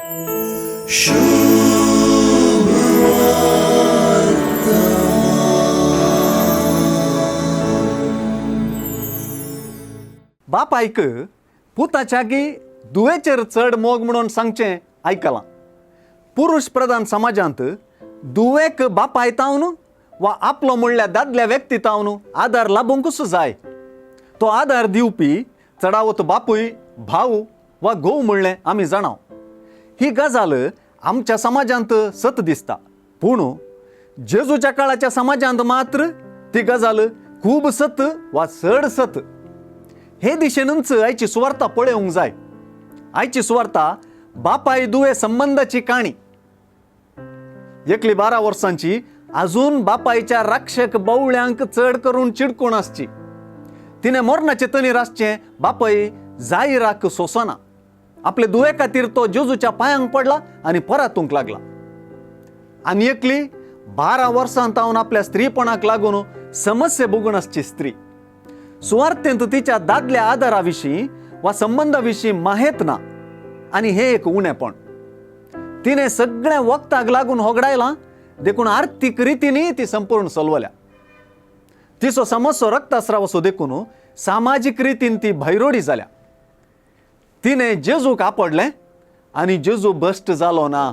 बाप ऐक पुताच्या गी दुवेचेर चढ मोग म्हणून सांगचे ऐकला. पुरुष प्रधान समाजांत दुवेक बाप आयतावन वा आपलो म्हणल्या दादल्या व्यक्तीतावन आदार लाभूंकूच जाय. तो आदार दिवपी चढावत बापूय भाऊ वा घोव म्हणलें आमी जाणाव. ही गजाल आमच्या समाजांत सत दिसता, पूण जेजूच्या काळाच्या समाजांत मात्र ती गजाल खूब सत वा चड सत. हे दिशेनच आयची सुवार्ता पळोवंक जाय. आयची सुवार्ता बापाय दुवे संबंधाची काणी. एकली 12 वर्सांची अजून बापायच्या राक्षक बावळ्यांक चढ करून चिडकोण आसची. तिने मरणाचे तनीर आसचे बापाय जायराक सोसना. आपले दुवे खातीर तो जेजूच्या पांयांक पडला आनी परतूंक लागला. आनी एकली 12 वर्सां तावन आपल्या स्त्रीपणाक लागून समस्या भोगून आसची स्त्री. सुवार्थेंत तिच्या दादल्या आदारा विशीं वा संबंधा विशीं माहीत ना, आनी हे एक उणेपण. तिने सगळ्या वखदाक लागून होगडायला, देखून आर्थीक रितींनी ती संपूर्ण चलवल्या. तिचो समस्या रक्तस्राव असो देखून सामाजीक रितीन ती भैरोडी जाल्या. तिने जेजूक आपडलें आनी जेजू भश्ट जालो ना,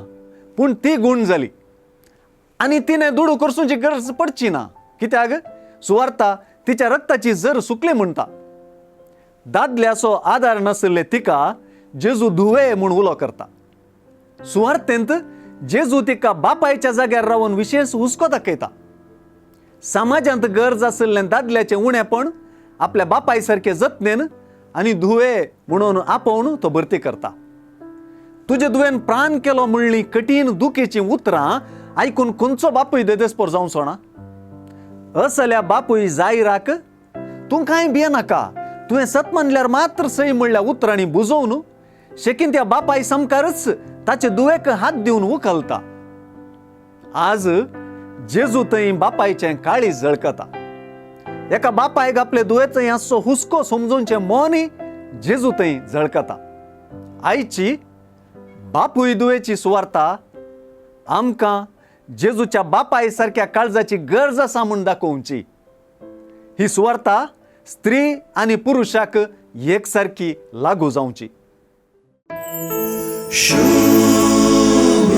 पूण ती गुण जाली. आनी तिने दुडू करसूची गरज पडची ना, कित्याक सुवार्ता तिच्या रक्ताची जर सुकली म्हणटा. दादल्याचो आदार नासले तिका जेजू धुवे म्हूण उलो करता. सुवार्थेंत जेजू तिका बापायच्या जाग्यार रावन विशेष हुस्को दाखयता. समाजांत गरज आसलें दादल्याचें उणेपण आपल्या बापाय सारके जतनेन आनी धुवे म्हणून आपोवन तो भरती करता. तुजे दुवेन प्राण केलो म्हणली कठीण दुखेची उतरां आयकून खंयचो बापूय देदेस्पर जावं सोना. असल्या बापूय जायराक तूं कांय भियेनाका, तुवें सत मानल्यार मात्र सई म्हणल्या उतरांनी बुजोवन शेकीन त्या बापाय समकारच ताचे दुवेक हात दिवन उखलता. आज जेजू थंय बापायचें काळीज जळकता. एका बापायक आपले दुयेचो असो हुस्को समजूनचें मोनी जेजू थंय जळकता. आयची बापूय दुवेची सुवार्ता आमकां जेजूच्या बापाय सारक्या काळजाची गरज आसा म्हूण दाखोवची. ही सुवार्ता स्त्री आनी पुरुषाक एकसारकी लागू जावची. शुभ